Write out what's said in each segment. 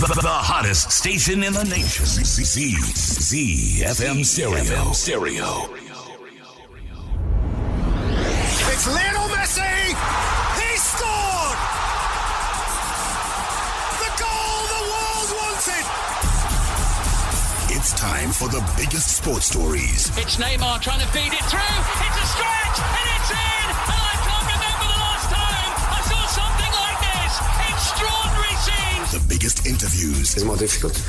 The hottest station in the nation. ZiFM Stereo. It's Lionel Messi! He scored! The goal the world wanted! It's time for the biggest sports stories. It's Neymar trying to feed it through. It's a stretch and it's in! And I can't remember the last time I saw something like this. Extraordinary scenes. The biggest interviews. It's more difficult.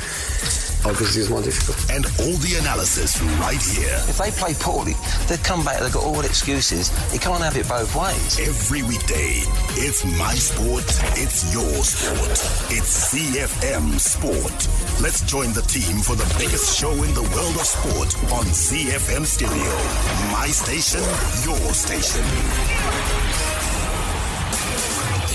Obviously, it's more difficult. And all the analysis right here. If they play poorly, they've come back, they've got all the excuses. You can't have it both ways. Every weekday, it's my sport, it's your sport. It's ZiFM Sport. Let's join the team for the biggest show in the world of sport on ZiFM Stereo. My station, your station.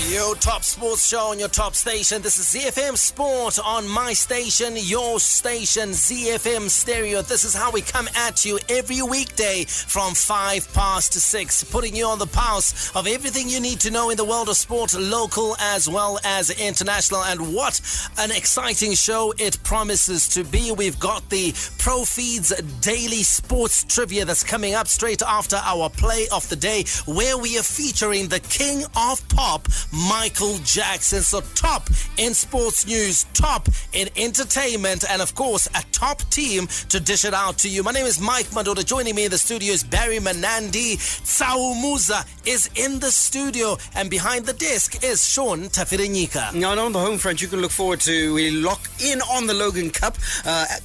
Your top sports show on your top station. This is ZiFM Sport on my station, your station, ZiFM Stereo. This is how we come at you every weekday from 6:05, putting you on the pulse of everything you need to know in the world of sport, local as well as international. And what an exciting show it promises to be. We've got the ProFeeds Daily Sports Trivia that's coming up straight after our play of the day, where we are featuring the king of pop, Michael Jackson. So top in sports news, top in entertainment, and of course a top team to dish it out to you. My name is Mike Madoda. Joining me in the studio is Barry Manandi. Tsawumuza is in the studio, and behind the desk is Sean Tafirenyika. Now, on the Homefront, you can look forward to, we lock in on the Logan Cup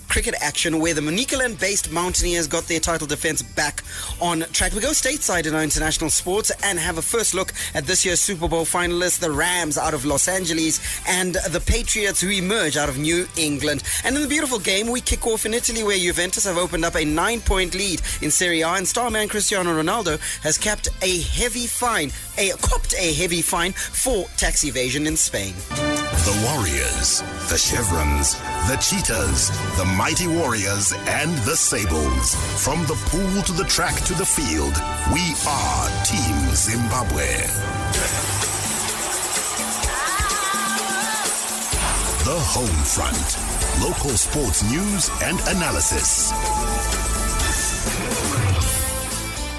cricket action, where the Manicaland-based Mountaineers got their title defense back on track. We go stateside in our international sports and have a first look at this year's Super Bowl finalists, the Rams out of Los Angeles and the Patriots who emerge out of New England. And in the beautiful game, we kick off in Italy, where Juventus have opened up a 9-point lead in Serie A, and starman Cristiano Ronaldo has copped a heavy fine for tax evasion in Spain. The Warriors, the Chevrons, the Cheetahs, the Mighty Warriors, and the Sables. From the pool to the track to the field, we are Team Zimbabwe. The Homefront. Local sports news and analysis.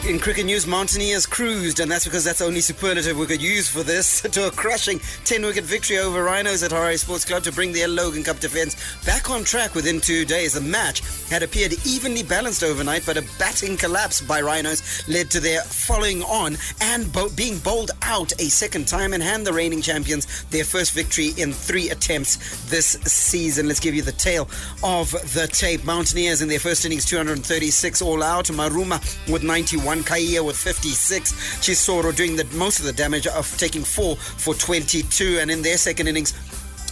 In cricket news, Mountaineers cruised, and that's because that's the only superlative we could use for this, to a crushing 10-wicket victory over Rhinos at RA Sports Club to bring their Logan Cup defence back on track within 2 days. The match had appeared evenly balanced overnight, but a batting collapse by Rhinos led to their following on and being bowled out a second time, and hand the reigning champions their first victory in 3 attempts this season. Let's give you the tale of the tape. Mountaineers in their first innings, 236 all out. Maruma with 91. Kaya with 56. Chisoro doing most of the damage of taking 4 for 22. And in their second innings,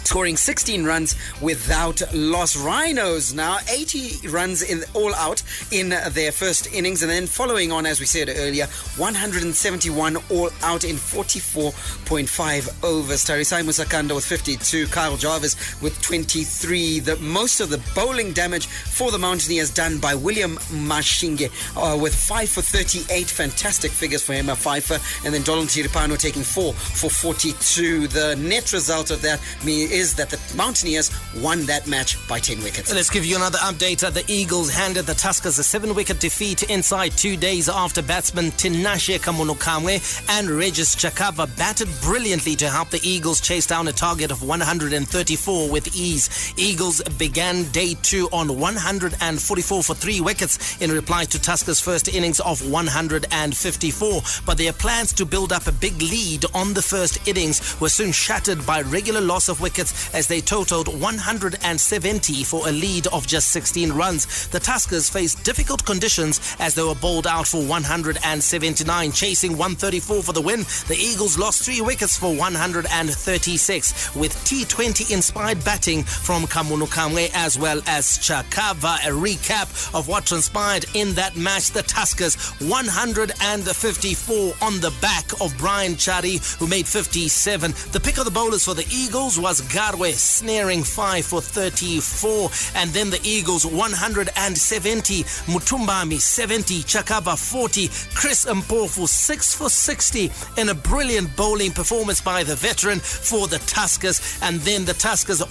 scoring 16 runs without loss. Rhinos now 80 runs in all out in their first innings, and then following on, as we said earlier, 171 all out in 44.5 overs. Tarisai Musakanda with 52, Kyle Jarvis with 23. Most of the bowling damage for the Mountaineers done by William Mashinge with 5 for 38. Fantastic figures for him, a 5-fer, and then Dolan Tiripano taking 4 for 42. The net result of that is that the Mountaineers won that match by 10 wickets. Let's give you another update. The Eagles handed the Tuskers a 7-wicket defeat inside 2 days after batsman Tinashe Kamunukamwe and Regis Chakava batted brilliantly to help the Eagles chase down a target of 134 with ease. Eagles began day 2 on 144 for 3 wickets in reply to Tuskers' first innings of 154. But their plans to build up a big lead on the first innings were soon shattered by regular loss of wickets, as they totaled 170 for a lead of just 16 runs. The Tuskers faced difficult conditions as they were bowled out for 179, chasing 134 for the win. The Eagles lost 3 wickets for 136, with T20-inspired batting from Kamunukamwe as well as Chakava. A recap of what transpired in that match: the Tuskers 154 on the back of Brian Chari, who made 57. The pick of the bowlers for the Eagles was Garwe, snaring 5 for 34, and then the Eagles 170, Mutumbami 70, Chakava 40, Chris Mpofu 6 for 60 in a brilliant bowling performance by the veteran for the Tuskers. And then the Tuskers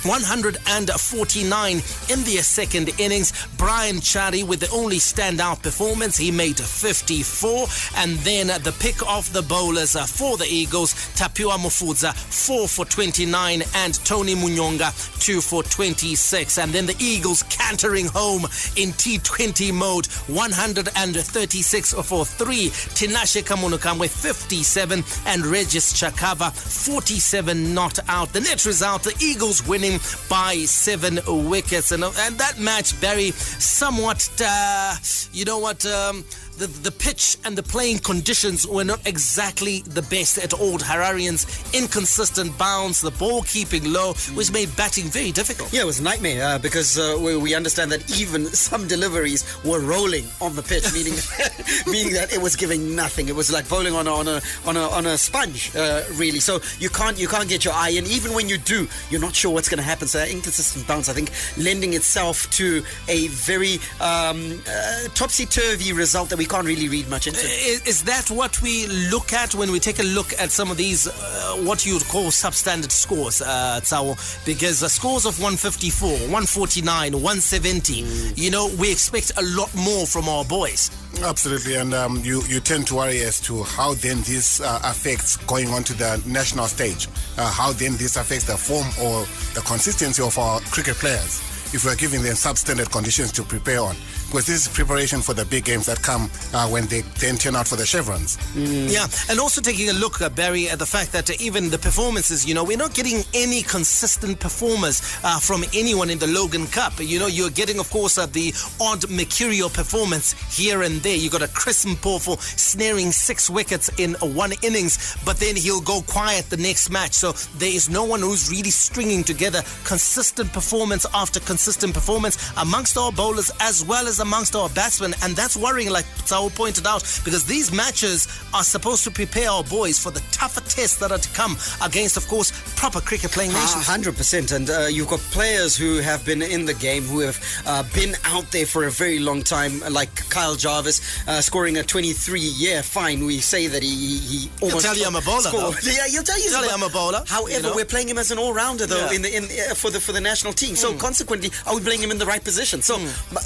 149 in the second innings. Brian Chari with the only standout performance. He made 54. And then the pick of the bowlers for the Eagles, Tapiwa Mufudza, 4 for 29, and Tony Munyonga, 2 for 26. And then the Eagles cantering home in T20 mode, 136 for 3. Tinashe Kamunukamwe, 57, and Regis Chakava, 47 not out. The net result, the Eagles winning by 7 wickets. And that match, Barry, somewhat, the pitch and the playing conditions were not exactly the best at Old Hararians. Inconsistent bounce, the ball keeping low, which made batting very difficult. Yeah, it was a nightmare because we understand that even some deliveries were rolling on the pitch, meaning that it was giving nothing. It was like bowling on a sponge, really. So you can't get your eye in. Even when you do, you're not sure what's going to happen. So that inconsistent bounce, I think, lending itself to a very topsy-turvy result that we can't really read much into. Is that what we look at when we take a look at some of these, what you would call substandard scores, Tsao? Because scores of 154, 149, 170, we expect a lot more from our boys. Absolutely, and you tend to worry as to how then this affects going on to the national stage, how then this affects the form or the consistency of our cricket players if we're giving them substandard conditions to prepare on. Because this is preparation for the big games that come when they then turn out for the chevrons. Yeah, and also taking a look, Barry, at the fact that even the performances, we're not getting any consistent performers from anyone in the Logan Cup. You're getting, of course, the odd mercurial performance here and there. You got a Chris Mpofu snaring 6 wickets in one innings, but then he'll go quiet the next match. So there is no one who's really stringing together consistent performance after consistent performance amongst our bowlers as well as amongst our batsmen, and that's worrying, like Tsao pointed out, because these matches are supposed to prepare our boys for the tougher tests that are to come against, of course, proper cricket playing nations. 100%, and you've got players who have been in the game, who have been out there for a very long time, like Kyle Jarvis, scoring a 23-year fine. We say that he almost... He'll tell you I'm a bowler. Yeah, he'll tell you I'm a bowler. However, we're playing him as an all-rounder, though, for the national team. So consequently, are we playing him in the right position? So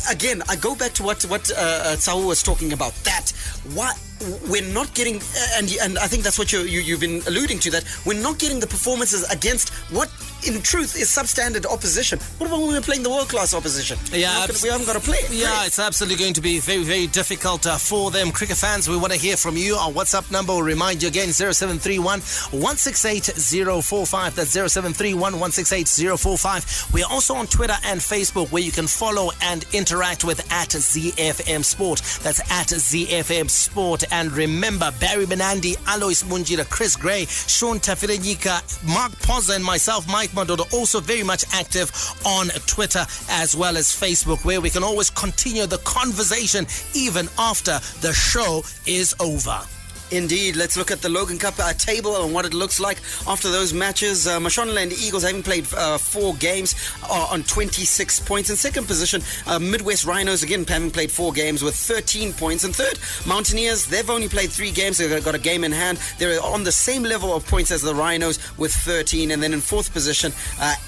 again, I go back to what Tsao was talking about. That what we're not getting, and I think that's what you've been alluding to, that we're not getting the performances against what in truth is substandard opposition. What about when we're playing the world-class opposition? Yeah, we haven't got to play. Yeah, it's absolutely going to be very, very difficult for them. Cricket fans, we want to hear from you. Our WhatsApp number will remind you again, 0731 168 045. That's 0731 168 045. We are also on Twitter and Facebook, where you can follow and interact with @ZFM Sport. That's @ZFM Sport. And remember, Barry Benandi, Alois Munjira, Chris Gray, Sean Tafirenyika, Mark Pozza, and myself, Mike Madodo, also very much active on Twitter as well as Facebook, where we can always continue the conversation even after the show is over. Indeed. Let's look at the Logan Cup table and what it looks like after those matches. Mashonaland Eagles, having played 4 games, are on 26 points. In second position, Midwest Rhinos, again, having played 4 games with 13 points. And third, Mountaineers, they've only played 3 games. They've got a game in hand. They're on the same level of points as the Rhinos with 13. And then in fourth position,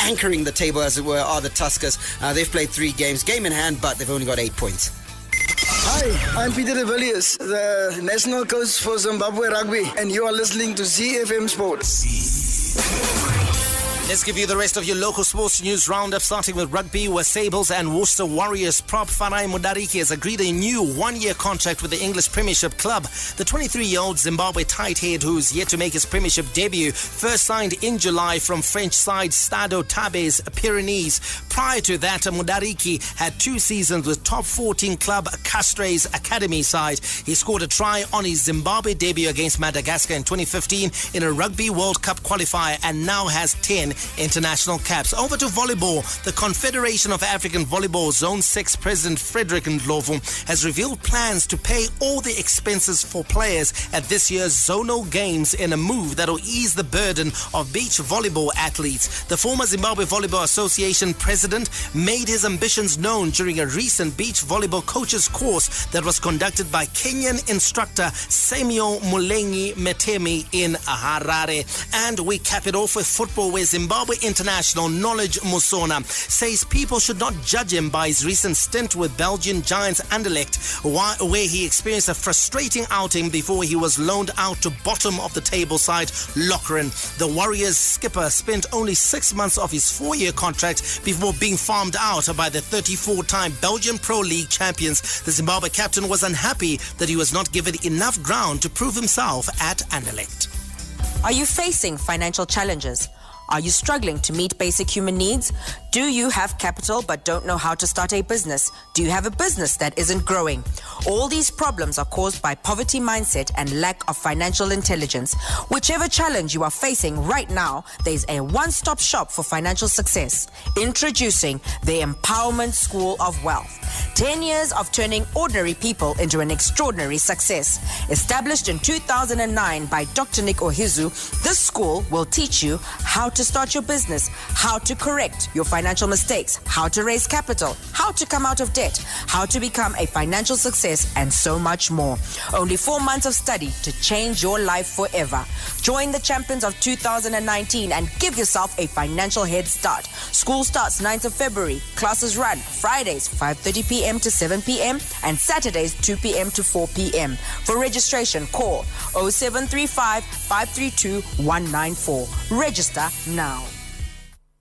anchoring the table, as it were, are the Tuskers. They've played 3 games, game in hand, but they've only got 8 points. Hi, I'm Peter de Villiers, the national coach for Zimbabwe Rugby, and you are listening to ZFM Sports. Let's give you the rest of your local sports news roundup, starting with rugby, where Sables and Worcester Warriors prop Farai Mudariki has agreed a new 1-year contract with the English Premiership club. The 23-year-old Zimbabwe tight head, who's yet to make his Premiership debut, first signed in July from French side Stade Tabes Pyrenees. Prior to that, Mudariki had 2 seasons with top 14 club Castries Academy side. He scored a try on his Zimbabwe debut against Madagascar in 2015 in a Rugby World Cup qualifier, and now has 10 international caps. Over to volleyball. The Confederation of African Volleyball Zone 6 President Frederick Ndlovu has revealed plans to pay all the expenses for players at this year's zonal games in a move that will ease the burden of beach volleyball athletes. The former Zimbabwe Volleyball Association president made his ambitions known during a recent beach volleyball coaches course that was conducted by Kenyan instructor Samuel Mulengi Metemi in Harare. And we cap it off with football, where Zimbabwe Zimbabwe international Knowledge Musona says people should not judge him by his recent stint with Belgian Giants Anderlecht, where he experienced a frustrating outing before he was loaned out to bottom of the table side Lokeren. The Warriors skipper spent only 6 months of his 4-year contract before being farmed out by the 34-time Belgian Pro League champions. The Zimbabwe captain was unhappy that he was not given enough ground to prove himself at Anderlecht. Are you facing financial challenges? Are you struggling to meet basic human needs? Do you have capital but don't know how to start a business? Do you have a business that isn't growing? All these problems are caused by poverty mindset and lack of financial intelligence. Whichever challenge you are facing right now, there's a one-stop shop for financial success. Introducing the Empowerment School of Wealth. 10 years of turning ordinary people into an extraordinary success. Established in 2009 by Dr. Nick Ohizu, this school will teach you how to start your business, how to correct your financial mistakes, how to raise capital, how to come out of debt, how to become a financial success, and so much more. Only 4 months of study to change your life forever. Join the champions of 2019 and give yourself a financial head start. School starts 9th of February. Classes run Fridays 5:30 p.m. to 7 p.m. and Saturdays 2 p.m. to 4 p.m. For registration, call 0735 532 194. Register now.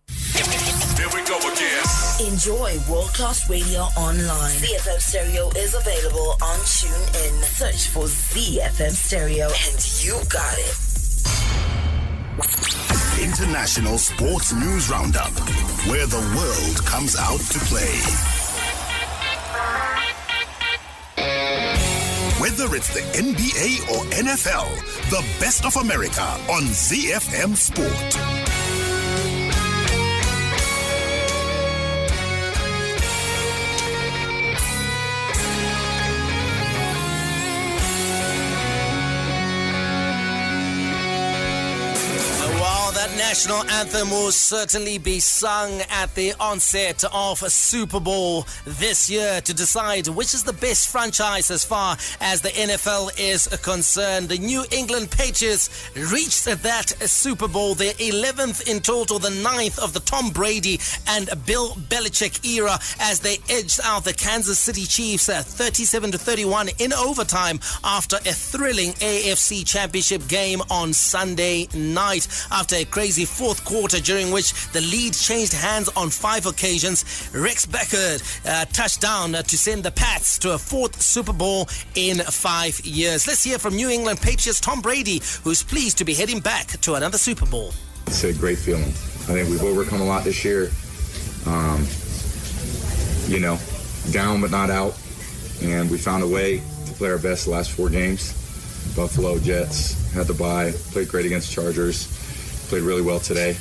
Here we go again. Enjoy world-class radio online. ZiFM Stereo is available on TuneIn. Search for ZiFM Stereo and you got it. International Sports News Roundup, where the world comes out to play. Whether it's the NBA or NFL, the best of America on ZiFM Sport. National anthem will certainly be sung at the onset of Super Bowl this year to decide which is the best franchise as far as the NFL is concerned. The New England Patriots reached that Super Bowl, their 11th in total, the 9th of the Tom Brady and Bill Belichick era, as they edged out the Kansas City Chiefs 37-31 in overtime after a thrilling AFC Championship game on Sunday night. After a crazy fourth quarter during which the lead changed hands on 5 occasions, Rex Beckard touched down to send the Pats to a 4th Super Bowl in 5 years. Let's hear from New England Patriots Tom Brady, who's pleased to be heading back to another Super Bowl. It's a great feeling. I think we've overcome a lot this year. Down but not out. And we found a way to play our best the last 4 games. Buffalo, Jets, had the bye, played great against Chargers. Played really well today,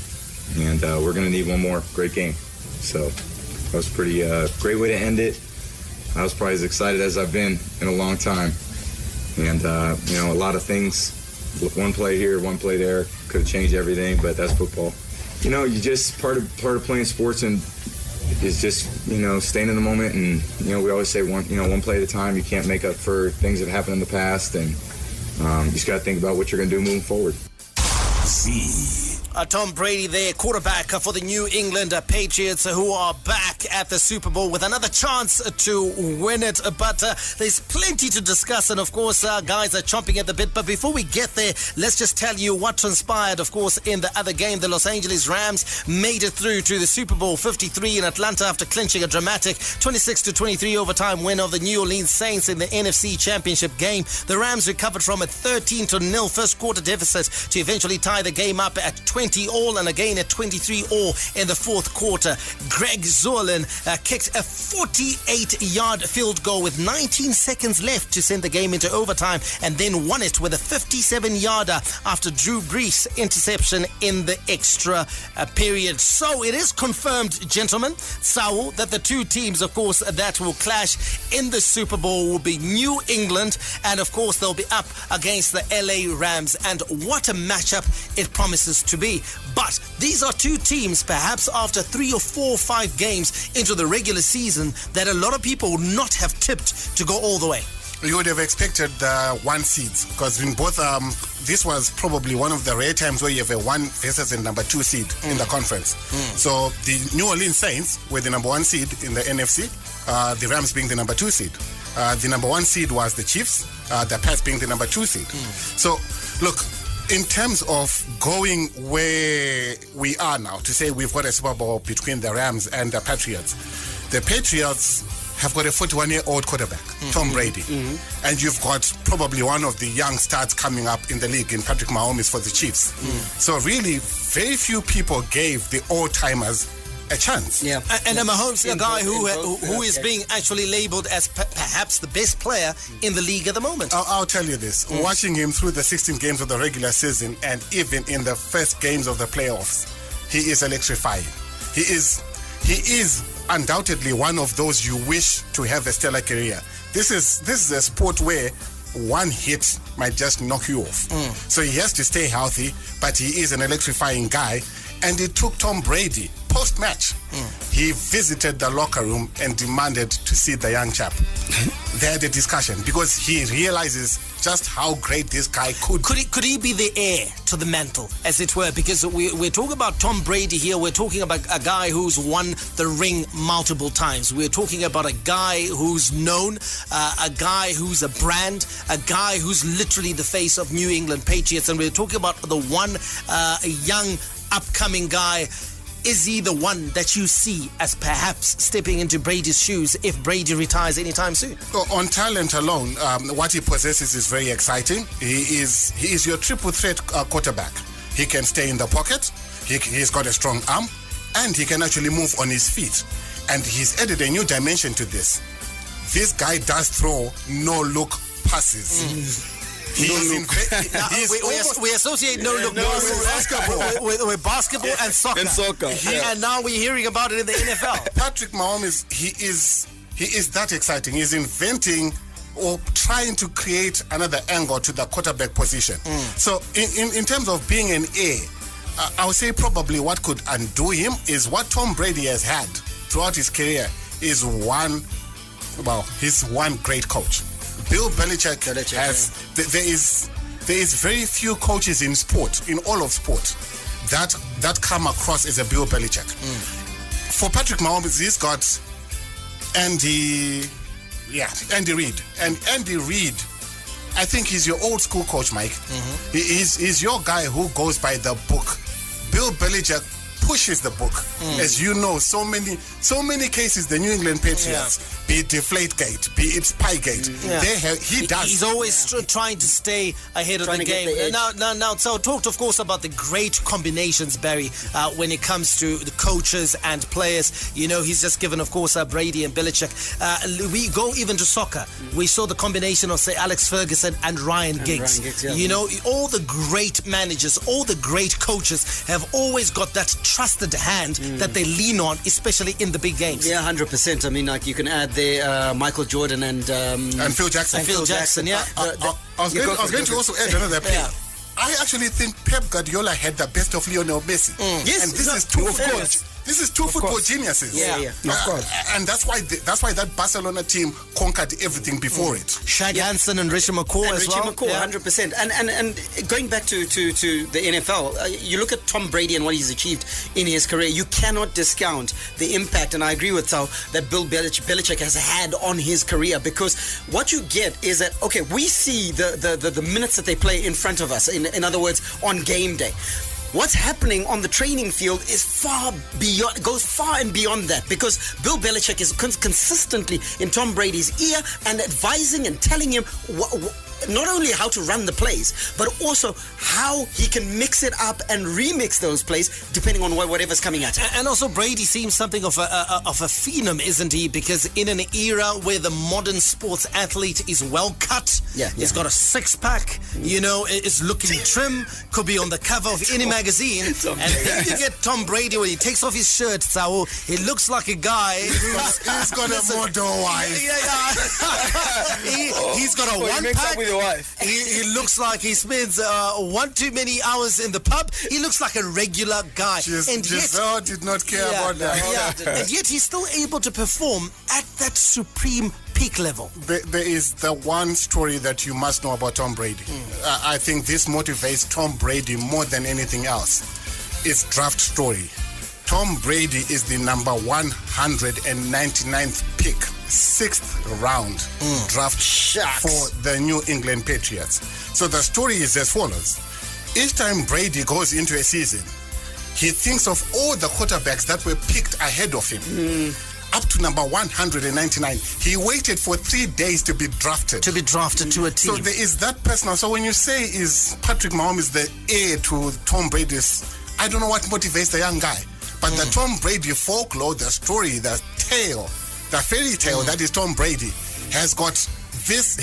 and we're going to need one more great game. So that was pretty great way to end it. I was probably as excited as I've been in a long time. And, a lot of things, one play here, one play there, could have changed everything, but that's football. You just part of playing sports and is just, staying in the moment. And, we always say one play at a time. You can't make up for things that happened in the past, and you just got to think about what you're going to do moving forward. Tom Brady there, quarterback for the New England Patriots, who are back at the Super Bowl with another chance to win it. But there's plenty to discuss, and of course, guys are chomping at the bit. But before we get there, let's just tell you what transpired, of course, in the other game. The Los Angeles Rams made it through to the Super Bowl 53 in Atlanta after clinching a dramatic 26-23 overtime win of the New Orleans Saints in the NFC Championship game. The Rams recovered from a 13-0 first quarter deficit to eventually tie the game up at 20-all and again at 23-all in the fourth quarter. Greg Zuerlein kicked a 48-yard field goal with 19 seconds left to send the game into overtime, and then won it with a 57-yarder after Drew Brees' interception in the extra period. So it is confirmed, gentlemen, Saul, that the two teams, of course, that will clash in the Super Bowl will be New England, and of course they'll be up against the LA Rams. And what a matchup it promises to be. But these are two teams, perhaps after 3 or 4 or 5 games into the regular season, that a lot of people would not have tipped to go all the way. you would have expected the one seeds, because in both, this was probably one of the rare times where you have a 1 versus a number 2 seed in the conference. So the New Orleans Saints were the number 1 seed in the NFC, the Rams being the number 2 seed. The number 1 seed was the Chiefs, the Pats being the number 2 seed. So, look, in terms of going where we are now, to say we've got a Super Bowl between the Rams and the Patriots have got a 41-year-old quarterback, Tom Brady. And you've got probably one of the young stars coming up in the league in Patrick Mahomes for the Chiefs. So really, very few people gave the old-timers a chance. Yeah. And Mahomes, a guy who is being actually labeled as perhaps the best player in the league at the moment. I'll tell you this. Watching him through the 16 games of the regular season and even in the first games of the playoffs, he is electrifying. He is undoubtedly one of those you wish to have a stellar career. This is a sport where one hit might just knock you off. So he has to stay healthy, but he is an electrifying guy. And it took Tom Brady, post-match, he visited the locker room and demanded to see the young chap. They had a discussion because he realizes just how great this guy could. Could he be the heir to the mantle, as it were? Because we're talking about Tom Brady here. We're talking about a guy who's won the ring multiple times. We're talking about a guy who's known, a guy who's a brand, a guy who's literally the face of New England Patriots. And we're talking about the one young upcoming guy. Is he the one that you see as perhaps stepping into Brady's shoes if Brady retires anytime soon? On talent alone, what he possesses is very exciting. He is your triple threat quarterback. He can stay in the pocket, he's got a strong arm, and he can actually move on his feet. And he's added a new dimension to this. This guy does throw no-look passes. We associate no-look with basketball and soccer. And now we're hearing about it in the NFL. Patrick Mahomes, he is that exciting. He's inventing or trying to create another angle to the quarterback position. So in terms of being an A, I would say probably what could undo him is what Tom Brady has had throughout his career is he's one great coach. Bill Belichick has. There is very few coaches in sport, in all of sport, that come across as a Bill Belichick. For Patrick Mahomes, he's got Andy Reid, and Andy Reid, I think he's your old school coach, Mike. He's your guy who goes by the book. Bill Belichick pushes the book. As you know, so many cases the New England Patriots, be it Deflategate, be it Spygate, he does. He's always trying to stay ahead of the game. Now, so talked, of course, about the great combinations, Barry, when it comes to the coaches and players. You know, he's just given, of course, Brady and Belichick. We go even to soccer. We saw the combination of, say, Alex Ferguson and Ryan Giggs. You know, all the great managers, all the great coaches have always got that trusted hand that they lean on, especially in the big games. Yeah, 100%. I mean, like, you can add there Michael Jordan and Phil Jackson. Phil Jackson, yeah. I was going to also add another player. I actually think Pep Guardiola had the best of Lionel Messi. Yes, and this is two football geniuses. Of course. And that's why that Barcelona team conquered everything before it. Shaq Hansen and Richie McCaw as well. Richie McCaw, 100%. And going back to the NFL, you look at Tom Brady and what he's achieved in his career. You cannot discount the impact, and I agree with Sal, that Bill Belichick has had on his career, because what you get is that, okay, we see the minutes that they play in front of us, in other words, on game day. What's happening on the training field is goes far and beyond that, because Bill Belichick is consistently in Tom Brady's ear and advising and telling him not only how to run the plays, but also how he can mix it up and remix those plays depending on whatever's coming at him. And also Brady seems something of a phenom, isn't he? Because in an era where the modern sports athlete is well cut, he's got a six-pack, you know, is looking trim, could be on the cover of any magazine. And then you get Tom Brady when he takes off his shirt, Saul, he looks like a guy who's got a model wife. He's got a one-pack. He looks like he spends one too many hours in the pub. He looks like a regular guy. Giselle did not care about that. And yet he's still able to perform at that supreme peak level. There is the one story that you must know about Tom Brady. I think this motivates Tom Brady more than anything else. It's draft story. Tom Brady is the number 199th pick, 6th round draft for the New England Patriots. So the story is as follows. Each time Brady goes into a season, he thinks of all the quarterbacks that were picked ahead of him. Up to number 199. He waited for 3 days to be drafted. To a team. So there is that personal. So when you say is Patrick Mahomes the heir to Tom Brady's, I don't know what motivates the young guy. But the Tom Brady folklore, the story, the tale, the fairy tale that is Tom Brady has got this.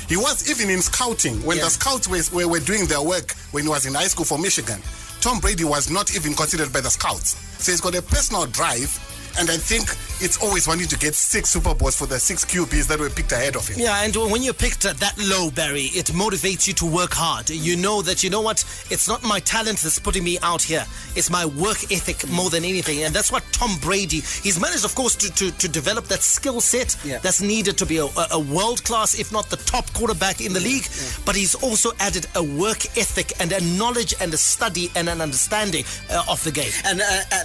He was even in scouting. When the scouts were doing their work when he was in high school for Michigan, Tom Brady was not even considered by the scouts. So he's got a personal drive. And I think it's always wanting to get 6 Super Bowls for the 6 QBs that were picked ahead of him. Yeah, and when you're picked that low, Barry, it motivates you to work hard. You know that, you know what, it's not my talent that's putting me out here. It's my work ethic more than anything. And that's what Tom Brady, he's managed, of course, to develop that skill set that's needed to be a world-class, if not the top quarterback in the league. But he's also added a work ethic and a knowledge and a study and an understanding of the game. And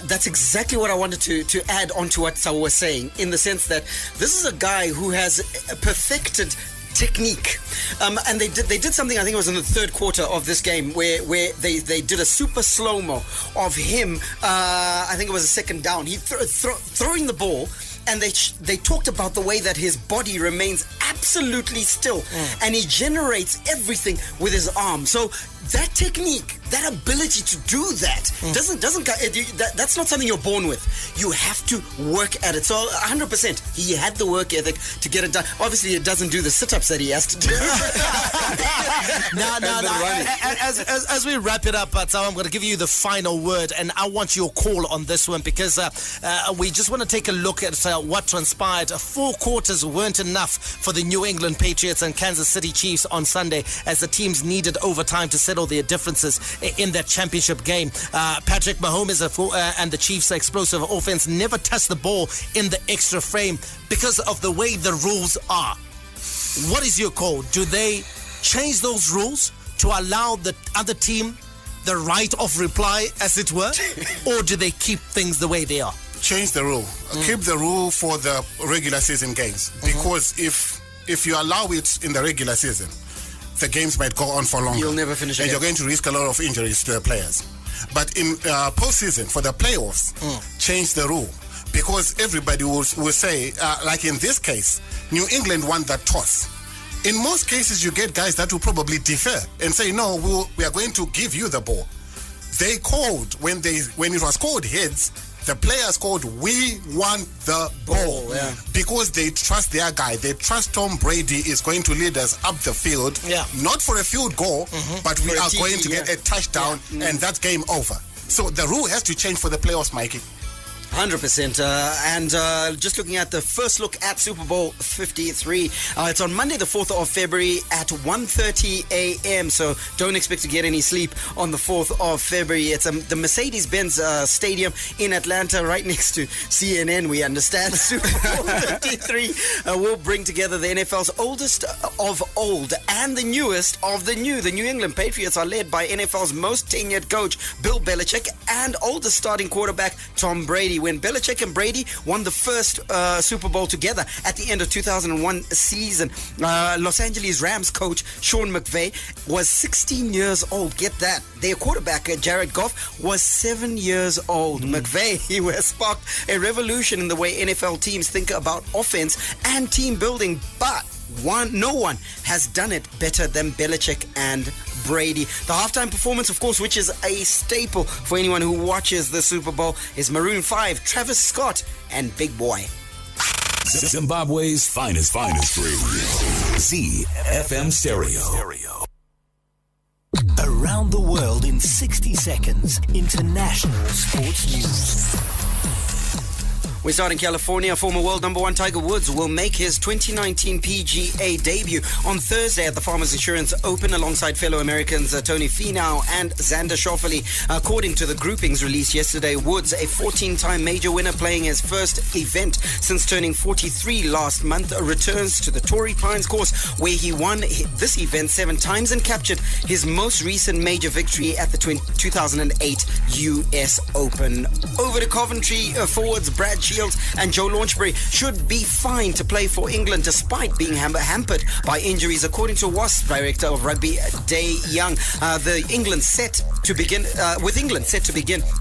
that's exactly what I wanted to add on to what Sawa was saying, in the sense that this is a guy who has perfected technique, and they did something, I think it was in the third quarter of this game, where they did a super slow-mo of him. I think it was a second down, he throwing the ball, and they talked about the way that his body remains absolutely still, and he generates everything with his arm. So that technique, that ability to do that that's not something you're born with. You have to work at it. So 100%, he had the work ethic to get it done. Obviously, it doesn't do the sit-ups that he has to do. No. As we wrap it up, I'm going to give you the final word, and I want your call on this one, because we just want to take a look at what transpired. 4 quarters weren't enough for the New England Patriots and Kansas City Chiefs on Sunday, as the teams needed overtime to settle their differences in that championship game. Patrick Mahomes and the Chiefs' explosive offense never touched the ball in the extra frame because of the way the rules are. What is your call? Do they change those rules to allow the other team the right of reply, as it were, or do they keep things the way they are? Change the rule. Keep the rule for the regular season games, because if you allow it in the regular season, the games might go on for longer. You'll never finish it. And you're going to risk a lot of injuries to the players. But in postseason, for the playoffs, change the rule. Because everybody will say, like in this case, New England won the toss. In most cases, you get guys that will probably defer and say, no, we are going to give you the ball. They called, when it was called heads, the players called, we want the ball. Because they trust their guy. They trust Tom Brady is going to lead us up the field. Not for a field goal, but we are going to get a touchdown, and that's game over. So the rule has to change for the playoffs, Mikey. 100%. And just looking at the first look at Super Bowl 53. It's on Monday, the 4th of February at 1:30 a.m. So don't expect to get any sleep on the 4th of February. It's the Mercedes-Benz Stadium in Atlanta, right next to CNN, we understand. Super Bowl 53 will bring together the NFL's oldest of old and the newest of the new. The New England Patriots are led by NFL's most tenured coach, Bill Belichick, and oldest starting quarterback, Tom Brady. When Belichick and Brady won the first Super Bowl together at the end of 2001 season, Los Angeles Rams coach Sean McVay was 16 years old. Get that. Their quarterback, Jared Goff, was 7 years old. McVay, he has sparked a revolution in the way NFL teams think about offense and team building, but no one has done it better than Belichick and Brady. The halftime performance, of course, which is a staple for anyone who watches the Super Bowl, is Maroon 5, Travis Scott, and Big Boy. Zimbabwe's finest radio. ZiFM Stereo. Around the world in 60 seconds. International sports news. We start in California. Former world number one Tiger Woods will make his 2019 PGA debut on Thursday at the Farmers Insurance Open alongside fellow Americans Tony Finau and Xander Schauffele. According to the groupings released yesterday, Woods, a 14-time major winner playing his first event since turning 43 last month, returns to the Torrey Pines course where he won this event 7 times and captured his most recent major victory at the 2008 US Open. Over to Coventry, forwards Brad Shields and Joe Launchbury should be fine to play for England despite being hampered by injuries, according to WASP Director of Rugby Day Young. With England set to begin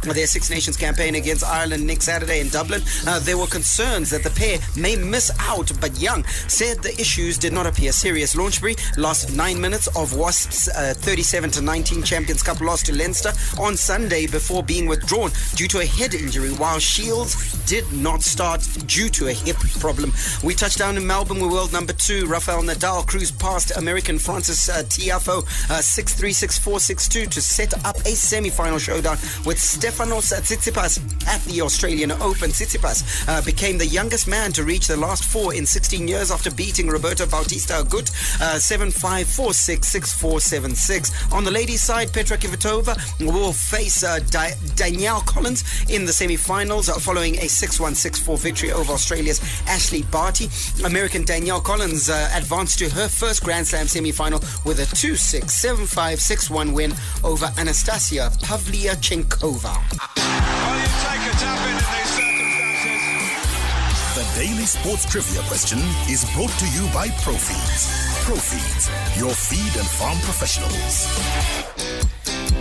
their Six Nations campaign against Ireland next Saturday in Dublin, there were concerns that the pair may miss out, but Young said the issues did not appear serious. Launchbury lost 9 minutes of WASP's 37-19 Champions Cup loss to Leinster on Sunday before being withdrawn due to a head injury, while Shields did not start due to a hip problem. We touched down in Melbourne with world number 2 Rafael Nadal cruised past American Francis Tiafoe 6-3, 6-4, 6-2 to set up a semi-final showdown with Stefanos Tsitsipas at the Australian Open. Tsitsipas became the youngest man to reach the last 4 in 16 years after beating Roberto Bautista Agut 7-5, 4-6, 6-4, 7-6. On the ladies' side, Petra Kvitova will face Danielle Collins in the semi-finals following a 6-1, 6-4 victory over Australia's Ashley Barty. American Danielle Collins advanced to her first Grand Slam semi-final with a 2-6, 7-5, 6-1 win over Anastasia Pavlyuchenkova. The Daily Sports Trivia question is brought to you by Profeeds. Profeeds, your feed and farm professionals.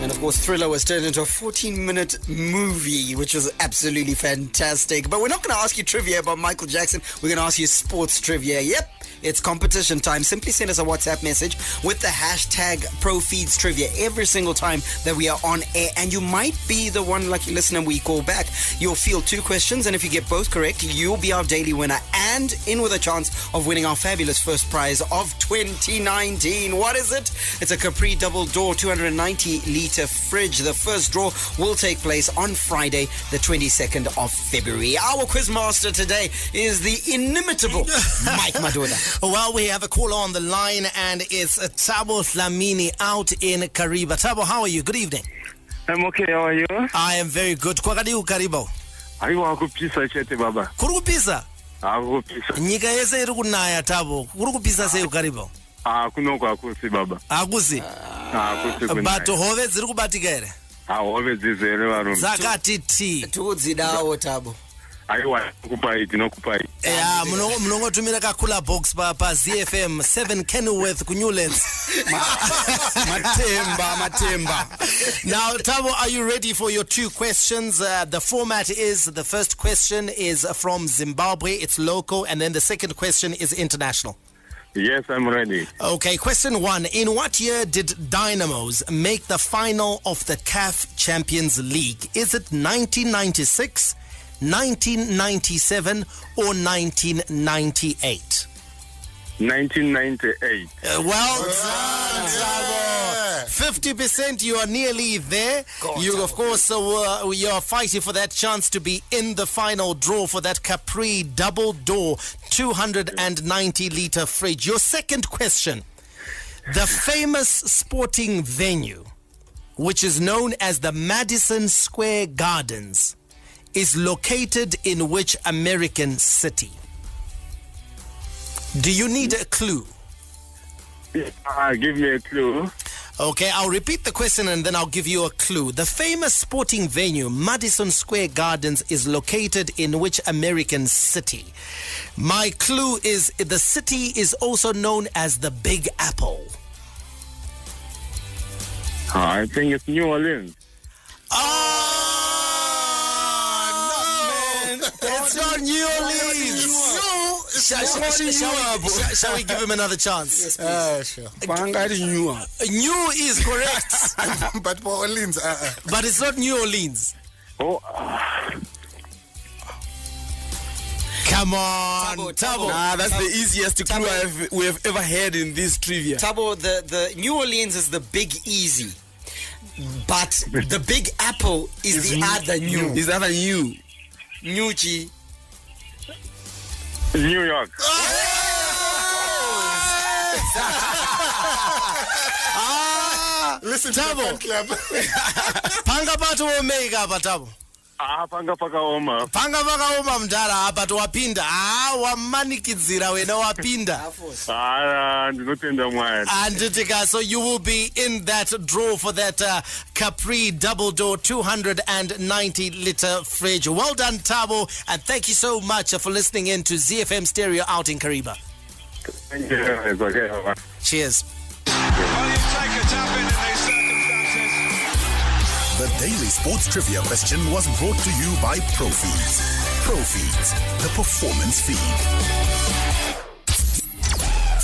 And of course, Thriller was turned into a 14-minute movie, which was absolutely fantastic. But we're not going to ask you trivia about Michael Jackson. We're going to ask you sports trivia. Yep. It's competition time. Simply send us a WhatsApp message with the hashtag ProFeedsTrivia every single time that we are on air. And you might be the one lucky listener we call back. You'll field 2 questions, and if you get both correct, you'll be our daily winner and in with a chance of winning our fabulous first prize of 2019. What is it? It's a Capri double door 290-litre fridge. The first draw will take place on Friday, the 22nd of February. Our quizmaster today is the inimitable Mike Madoda. Well, we have a caller on the line, and it's Thabo Dlamini out in Kariba. Thabo, how are you? Good evening. I'm okay. How are you? I am very good. Kwakadiu Karibo. Aiwa kupisa chete baba. Kuri kupisa? Kupisa. Nyika yese iri kunaya Thabo. Kuri kupisa sei Karibo? Kunoko akusi baba. Akusi? Akusi kunaya. But hove dziri kubatika ere? Hove dzizere varungu. Zakati ti. Tudzidawo Thabo. Aiwa kupai tinokupai. Yeah, munongotumira kakula box pa ZiFM 7 Kenilworth ku Newlands. Matemba. Now, Thabo, are you ready for your 2 questions? The format is, the first question is from Zimbabwe, it's local, and then the second question is international. Yes, I'm ready. Okay, question 1. In what year did Dynamos make the final of the CAF Champions League? Is it 1996? 1997 or 1998? 1998. Well done, Thabo. 50%, you are nearly there. You, of course, you're fighting for that chance to be in the final draw for that Capri double door 290-litre fridge. Your second question. The famous sporting venue, which is known as the Madison Square Gardens, is located in which American city? Do you need a clue? Give me a clue. Okay, I'll repeat the question and then I'll give you a clue. The famous sporting venue, Madison Square Gardens, is located in which American city? My clue is the city is also known as the Big Apple. I think it's New Orleans. It's not New Orleans. Shall we give him another chance? Yes, sure. New is correct. But for Orleans. But it's not New Orleans. Come on, Thabo. Nah, that's the easiest clue we have ever had in this trivia. Thabo, the New Orleans is the Big Easy. But the Big Apple is the other new. Is the other new. Newchi. New York. Listen to the fan club. Panga pato omega Tabo. Panga paka oma. Panga paka oma mdala but wapinda. Wamanikidzira wena wapinda. Ndinotenda Mwari. And so you will be in that draw for that Capri double door 290-liter fridge. Well done, Tabo, and thank you so much for listening in to ZiFM Stereo out in Kariba. Thank you. It's okay. Cheers. The Daily Sports Trivia question was brought to you by Profeeds. Profeeds, the performance feed.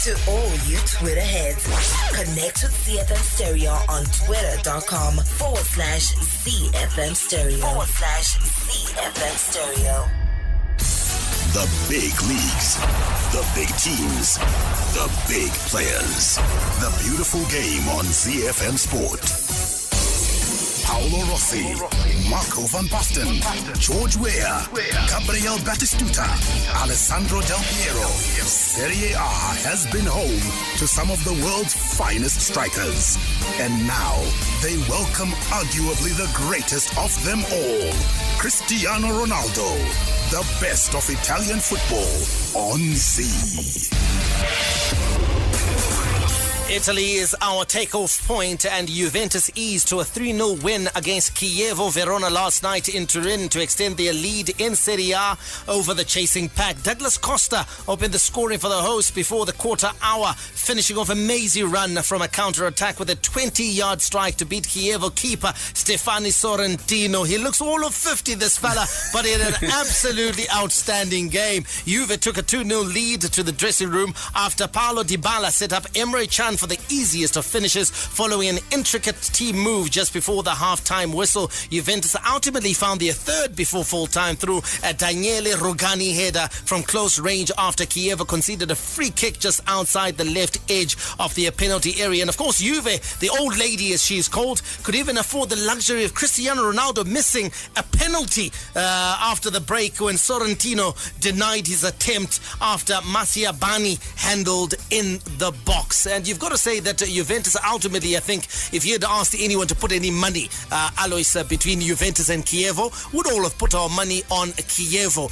To all you Twitter heads, connect with ZiFM Stereo on twitter.com/ZiFM Stereo. /ZiFM Stereo. The big leagues, the big teams, the big players. The beautiful game on ZiFM Sport. Paolo Rossi, Marco van Basten, George Weah, Gabriel Batistuta, Alessandro Del Piero. Serie A has been home to some of the world's finest strikers. And now they welcome arguably the greatest of them all, Cristiano Ronaldo, the best of Italian football on Z. Italy is our takeoff point, and Juventus eased to a 3-0 win against Chievo Verona last night in Turin to extend their lead in Serie A over the chasing pack. Douglas Costa opened the scoring for the hosts before the quarter hour, finishing off a mazy run from a counter-attack with a 20-yard strike to beat Chievo keeper Stefani Sorrentino. He looks all of 50, this fella, but in an absolutely outstanding game. Juve took a 2-0 lead to the dressing room after Paulo Dybala set up Emre Can for the easiest of finishes following an intricate team move just before the half-time whistle. Juventus ultimately found their third before full-time through a Daniele Rugani header from close range after Chievo conceded a free kick just outside the left edge of their penalty area. And of course, Juve, the old lady as she is called, could even afford the luxury of Cristiano Ronaldo missing a penalty after the break when Sorrentino denied his attempt after Masiabani handled in the box. And you've got to say that Juventus ultimately, I think, if you had asked anyone to put any money, Alois, between Juventus and Chievo, would all have put our money on Chievo.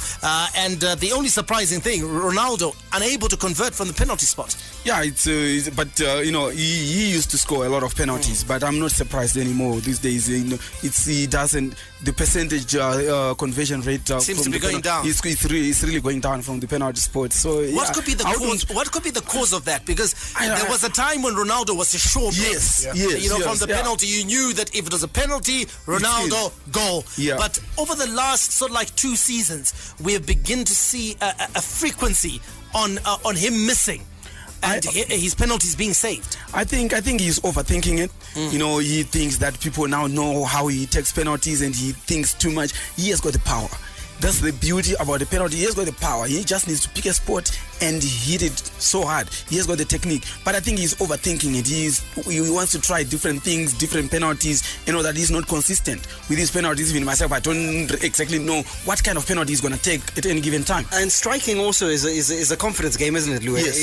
And the only surprising thing, Ronaldo unable to convert from the penalty spot. Yeah, but he used to score a lot of penalties, but I'm not surprised anymore these days. He doesn't. The percentage conversion rate seems to be going down. It's really going down from the penalty spot. So what could be the cause? What could be the cause of that? Because there was a time when Ronaldo was a sure bet. Yes. From the penalty, you knew that if it was a penalty, Ronaldo goal. Yeah. But over the last sort of like 2 seasons, we have begun to see a frequency on him missing. And his penalties being saved. I think he's overthinking it. He thinks that people now know how he takes penalties, and he thinks too much. He has got the power. That's the beauty about the penalty. He has got the power. He just needs to pick a spot and hit it so hard. He has got the technique. But I think he's overthinking it. He wants to try different things, different penalties. That he's not consistent with his penalties. Even myself, I don't exactly know what kind of penalty he's going to take at any given time. And striking also is a confidence game, isn't it, Louis? Yes.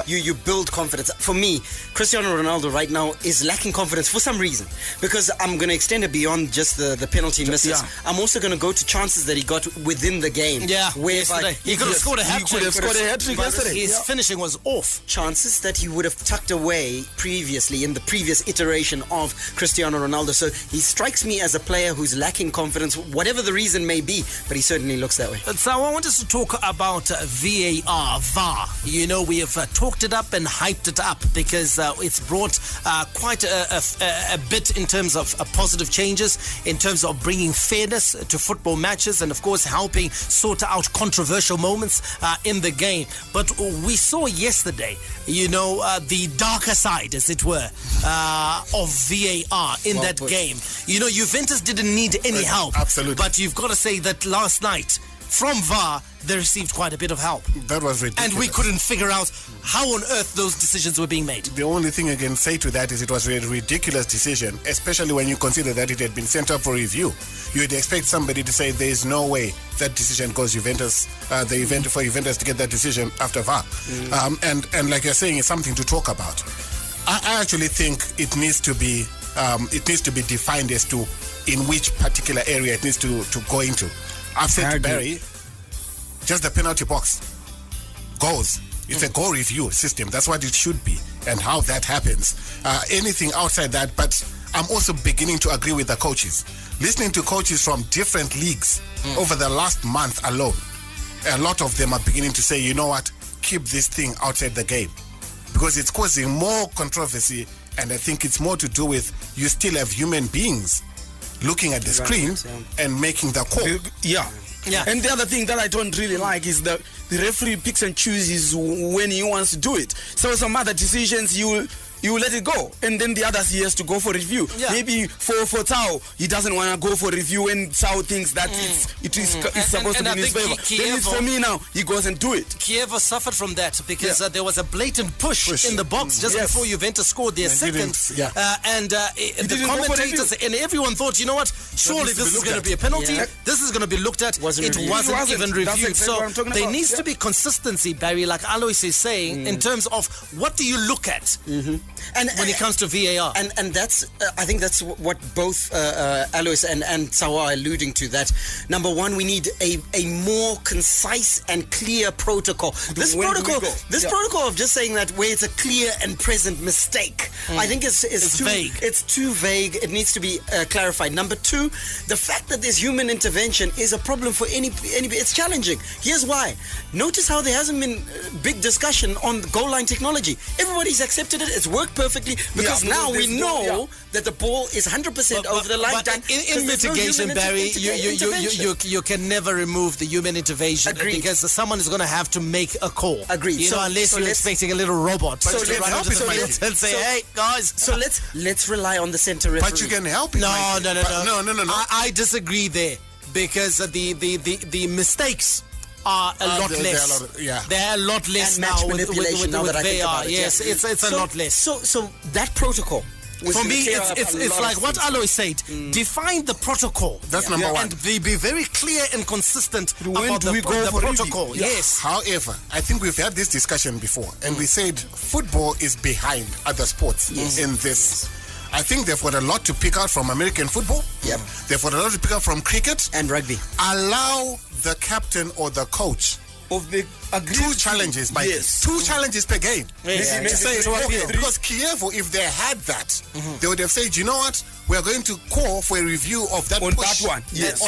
You build confidence. For me, Cristiano Ronaldo right now is lacking confidence for some reason. Because I'm going to extend it beyond just the penalty misses. Yeah. I'm also going to go to chances that he got within the game. Yeah, yesterday. He could have scored a hat-trick. He could have scored a hat-trick yesterday. His finishing was off. Chances that he would have tucked away previously in the previous iteration of Cristiano Ronaldo. So he strikes me as a player who's lacking confidence, whatever the reason may be, but he certainly looks that way. So I want us to talk about VAR. We have talked it up and hyped it up because it's brought quite a bit in terms of positive changes, in terms of bringing fairness to football matches, and of course helping sort out controversial moments in the game. But we saw yesterday, the darker side, as it were, of VAR in that game. Juventus didn't need any help. Absolutely. But you've got to say that last night, from VAR, they received quite a bit of help. That was ridiculous. And we couldn't figure out how on earth those decisions were being made. The only thing I can say to that is it was a ridiculous decision, especially when you consider that it had been sent up for review. You'd expect somebody to say there is no way that decision goes Juventus, the event for Juventus to get that decision after VAR. And like you're saying, it's something to talk about. I actually think it needs to be defined as to in which particular area it needs to go into. I've said to Barry, just the penalty box goes. It's a goal review system. That's what it should be, and how that happens. Anything outside that, but I'm also beginning to agree with the coaches. Listening to coaches from different leagues over the last month alone, a lot of them are beginning to say, you know what, keep this thing outside the game, because it's causing more controversy, and I think it's more to do with you still have human beings looking at the screen and making the call. Yeah. And the other thing that I don't really like is the referee picks and chooses when he wants to do it. So some other decisions you let it go, and then the others he has to go for review. Maybe for Tao, he doesn't want to go for review, and Tao thinks that it's supposed to be in his favor. Then it's for me now, he goes and do it. Kiev suffered from that because there was a blatant push in the box just before Juventus scored their second. The commentators and everyone thought, you know what, surely this is going to be a penalty. This is going to be looked at. It wasn't even reviewed. So there needs to be consistency, Barry, like Alois is saying, in terms of what do you look at when it comes to VAR. And that's, I think that's what both Alois and Sawa are alluding to, that number one, we need a more concise and clear protocol. This protocol of just saying that where it's a clear and present mistake, I think it's too vague. It's too vague. It needs to be clarified. Number two, the fact that there's human intervention is a problem for any. It's challenging. Here's why. Notice how there hasn't been big discussion on goal line technology. Everybody's accepted it. It's worked perfectly because now we know that the ball is 100% over the line. But in mitigation, Barry, you can never remove the human intervention. Agreed. Because someone is going to have to make a call. Agreed. Unless you're expecting a little robot to run into the field and say, "Hey guys." So let's rely on the center referee. But you can help it. No. I disagree there, because the mistakes are a lot less. They're a lot less now with VAR. Yes, it's a lot less. So that protocol, for me, it's like what Alois said. Define the protocol. That's number one. And be very clear and consistent about the protocol. Yes. However, I think we've had this discussion before, and we said football is behind other sports in this. I think they've got a lot to pick out from American football. Yep. They've got a lot to pick out from cricket and rugby. Allow the captain or the coach of the two challenges, two challenges per game. Because Kiev, if they had that, they would have said, you know what, we are going to call for a review of that push. That one.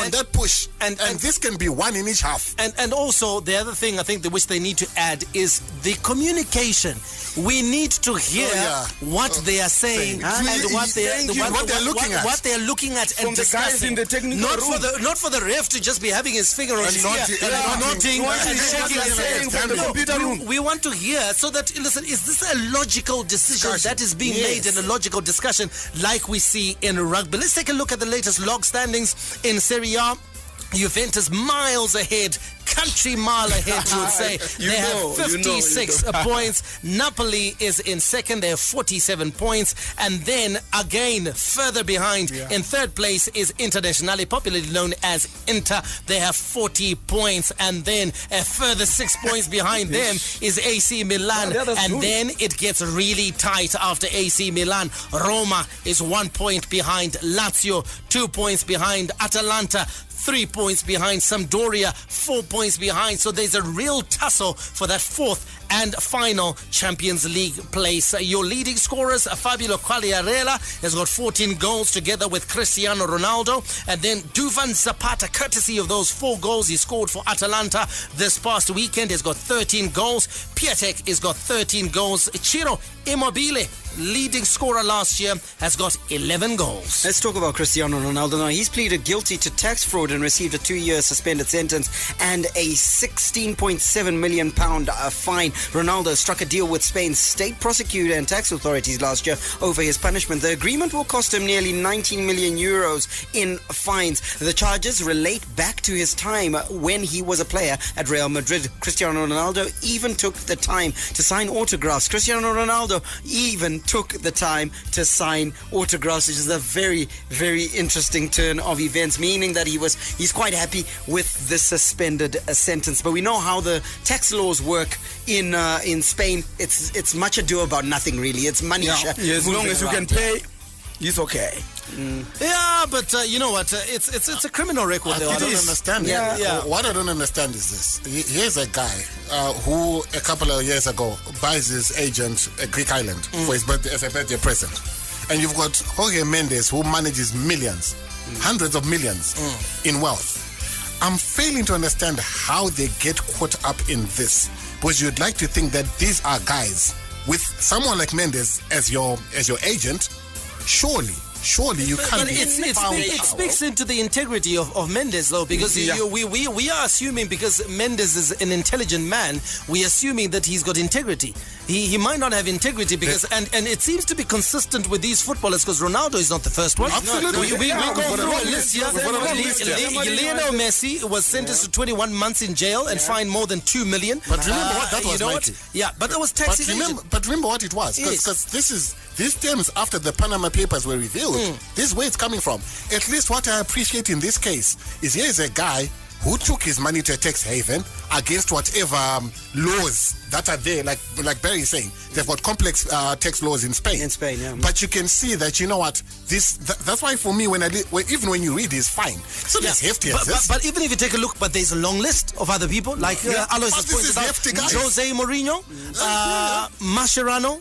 On that push. And this can be one in each half. And also, the other thing I think which they need to add is the communication. We need to hear what they are saying and what they're looking at from and the guys in the technical room. Not for the ref to just be having his finger on his ear and nodding and shaking his head. From the computer room. We want to hear so that, listen, is this a logical decision that is being made in a logical discussion like we see in rugby? Let's take a look at the latest log standings in Serie A. Juventus miles ahead, country mile ahead, you would say. They have 56 points. Napoli is in second. They have 47 points. And then, again, further behind, in third place is Internazionale, popularly known as Inter. They have 40 points. And then a further 6 points behind them is AC Milan. And then it gets really tight after AC Milan. Roma is 1 point behind Lazio, 2 points behind Atalanta, 3 points behind Sampdoria, 4 points behind. So there's a real tussle for that fourth and final Champions League place. Your leading scorers, Fabio Quagliarella, has got 14 goals together with Cristiano Ronaldo. And then Duvan Zapata, courtesy of those 4 goals he scored for Atalanta this past weekend, has got 13 goals. Piatek has got 13 goals. Ciro Immobile, leading scorer last year, has got 11 goals. Let's talk about Cristiano Ronaldo now. He's pleaded guilty to tax fraud and received a 2-year suspended sentence and a £16.7 million fine. Ronaldo struck a deal with Spain's state prosecutor and tax authorities last year over his punishment. The agreement will cost him nearly 19 million euros in fines. The charges relate back to his time when he was a player at Real Madrid. Cristiano Ronaldo even took the time to sign autographs. Cristiano Ronaldo even took the time to sign autographs, which is a very, very interesting turn of events, meaning that he's quite happy with the suspended sentence. But we know how the tax laws work in Spain. It's much ado about nothing, really. It's money. As long as you can pay, it's okay. Yeah, but you know what? It's a criminal record. I don't understand. What I don't understand is this. Here's a guy who a couple of years ago buys his agent a Greek island for his birthday as a birthday present, and you've got Jorge Mendes who manages millions, hundreds of millions in wealth. I'm failing to understand how they get caught up in this, because you'd like to think that these are guys with someone like Mendes as your agent. Surely you can't. It speaks into the integrity of Mendes, though, because we are assuming, because Mendes is an intelligent man, we're assuming that he's got integrity. He might not have integrity because and it seems to be consistent with these footballers, because Ronaldo is not the first one. Absolutely. We go through a list here. Lionel Messi was sentenced to 21 months in jail and fined more than 2 million. But remember what that was, Mikey. Yeah, but that was tax evasion. But remember what it was, because this stems after the Panama Papers were revealed. This is where it's coming from. At least what I appreciate in this case is here is a guy who took his money to a tax haven against whatever laws that are there, like Barry is saying, they've got complex tax laws in Spain. Yeah. But you can see that, you know what, that's why for me, even when you read, it's fine. So that's hefty as this. But even if you take a look, but there's a long list of other people, like Alois has pointed out, Jose Mourinho, Mascherano,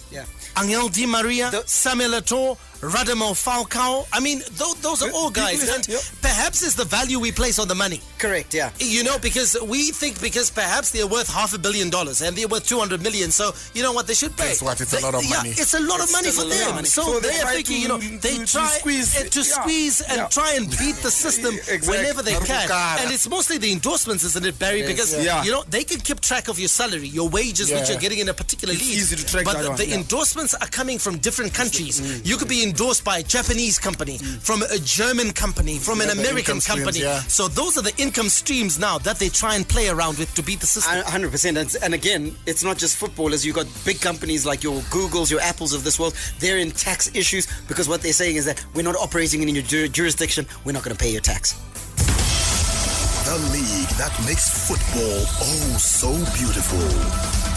Angel Di Maria, Samuel Eto'o, Radamel Falcao. I mean, those are all guys. And perhaps it's the value we place on the money. Correct, yeah. You know, because we think because perhaps they're worth $500 million and they're worth 200 million. So, you know what, they should pay. Guess what? It's a lot of money. It's a lot of money for them. So they're thinking, you know, they try to squeeze and try and beat the system whenever they can. And it's mostly the endorsements, isn't it, Barry? Because, you know, they can keep track of your salary, your wages, which you're getting in a particular league. Easy to track. But the endorsements are coming from different countries. You could be endorsed by a Japanese company, from a German company, from an American company. So those are the income streams now that they try and play around with to beat the system. 100%. And again, it's not just footballers. You've got big companies like your Googles, your Apples of this world. They're in tax issues because what they're saying is that we're not operating in your jurisdiction. We're not going to pay your tax. The league that makes football oh so beautiful,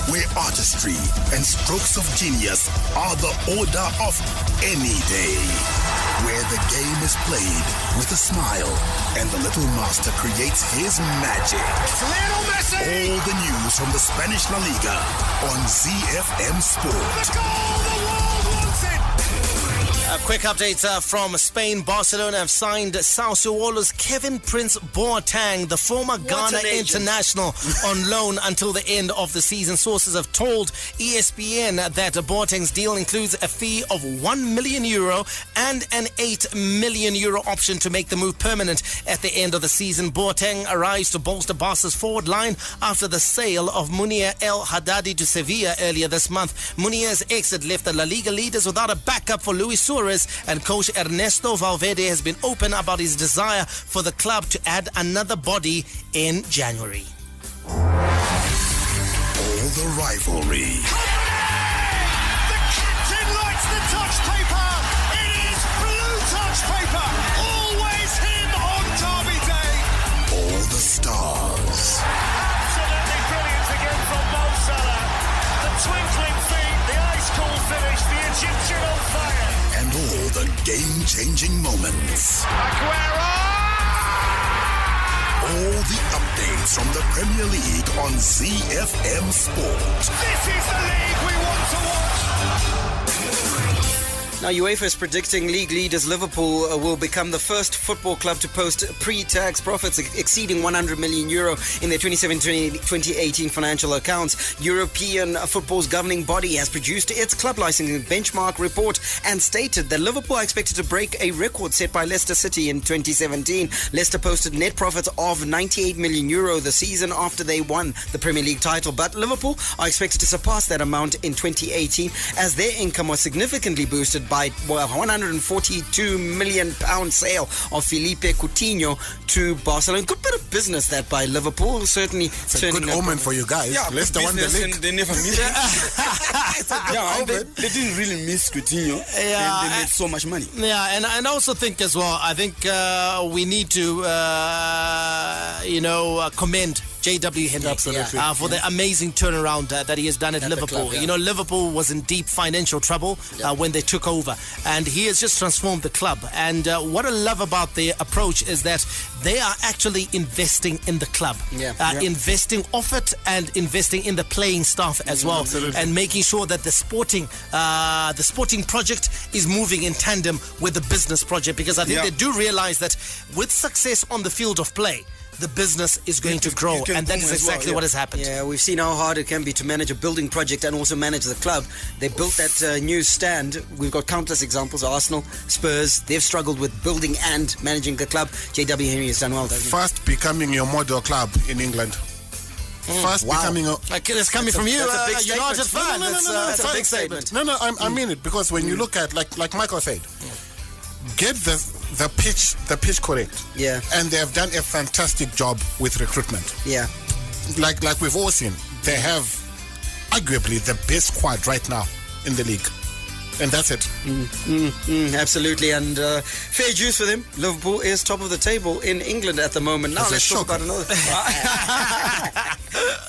where artistry and strokes of genius are the order of any day, where the game is played with a smile and the little master creates his magic. It's Lionel Messi! All the news from the Spanish La Liga on ZiFM Sport. The goal the world wants it! A quick update from Spain. Barcelona have signed Sao Paulo's Kevin Prince Boateng, the former Ghana international, on loan until the end of the season. Sources have told ESPN that Boateng's deal includes a fee of €1 million and an €8 million option to make the move permanent at the end of the season. Boateng arrives to bolster Barca's forward line after the sale of Munir El Haddadi to Sevilla earlier this month. Munir's exit left the La Liga leaders without a backup for Luis Suarez, and coach Ernesto Valverde has been open about his desire for the club to add another body in January. All the rivalry. The captain likes the touch paper. It is blue touch paper. Always him on Derby Day. All the stars. Absolutely brilliant again from Mo Salah. The twinkling feet, the ice cold finish, the Egyptian on fire. And all the game-changing moments. Aguero! All the updates from the Premier League on ZiFM Sport. This is the league we want to watch. Now, UEFA is predicting league leaders Liverpool will become the first football club to post pre-tax profits exceeding €100 million in their 2017-2018 financial accounts. European football's governing body has produced its club licensing benchmark report and stated that Liverpool are expected to break a record set by Leicester City in 2017. Leicester posted net profits of €98 million the season after they won the Premier League title, but Liverpool are expected to surpass that amount in 2018 as their income was significantly boosted by £142 million sale of Felipe Coutinho to Barcelona. Good bit of business that by Liverpool, certainly. It's a good omen for you guys. Yeah, Leicester won the league. They never missed it. They didn't really miss Coutinho. Yeah, and they made so much money. Yeah, and I also think as well, I think we need to, commend J.W. Henry for the amazing turnaround that he has done at Liverpool. Club, yeah. Liverpool was in deep financial trouble when they took over, and he has just transformed the club. And what I love about their approach is that they are actually investing in the club, investing off it and investing in the playing staff as well, and making sure that the sporting project is moving in tandem with the business project, because I think they do realize that with success on the field of play, the business is going to grow, and that is exactly what has happened. Yeah, we've seen how hard it can be to manage a building project and also manage the club. They built that new stand. We've got countless examples. Arsenal, Spurs, they've struggled with building and managing the club. J.W. Henry has done well, doesn't he? Fast becoming your model club in England. Becoming it's coming from you, that's a big United fan. No, that's a big statement. No, I mean it, because when you look at, like Michael said, get the pitch correct. Yeah. And they have done a fantastic job with recruitment. Yeah. Like we've all seen, they have arguably the best squad right now in the league. And that's it. Absolutely. And fair dues for them. Liverpool is top of the table in England at the moment. Now let's talk about another.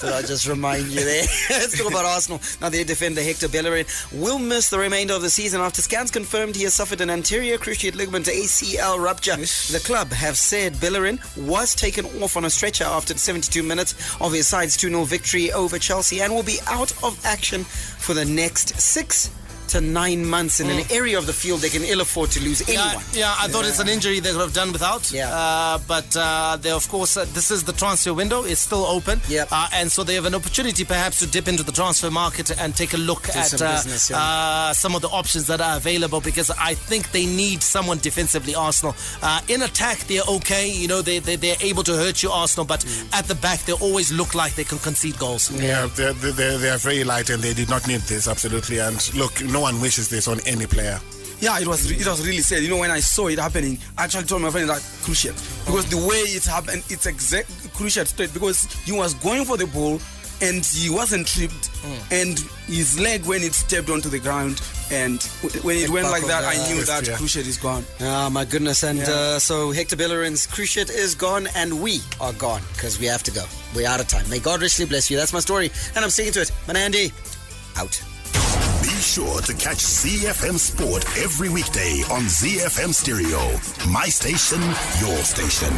Did I just remind you there? Let's talk about Arsenal. Now their defender Hector Bellerin will miss the remainder of the season after scans confirmed he has suffered an anterior cruciate ligament ACL rupture. The club have said Bellerin was taken off on a stretcher after 72 minutes of his side's 2-0 victory over Chelsea and will be out of action for the next 6 to 9 months in an area of the field they can ill afford to lose anyone. I thought it's an injury they could have done without. But they, of course, this is the transfer window. It's still open. And so they have an opportunity perhaps to dip into the transfer market and take a look at some of the options that are available, because I think they need someone defensively, Arsenal. In attack, they're okay. They're able to hurt you, Arsenal, but at the back, they always look like they can concede goals. Yeah, they are very light, and they did not need this, absolutely. And look, no one wishes this on any player. Yeah, it was really sad. When I saw it happening, I actually told my friend that cruciate, because the way it happened, it's exact cruciate straight, because he was going for the ball and he wasn't tripped, and his leg, when it stepped onto the ground, and when it went like that, I knew that cruciate is gone. Oh my goodness. And so Hector Bellerin's cruciate is gone, and we are gone because we have to go. We're out of time. May God richly bless you. That's my story, and I'm sticking to it. Manandi, out. Be sure to catch ZiFM Sport every weekday on ZiFM Stereo. My station, your station.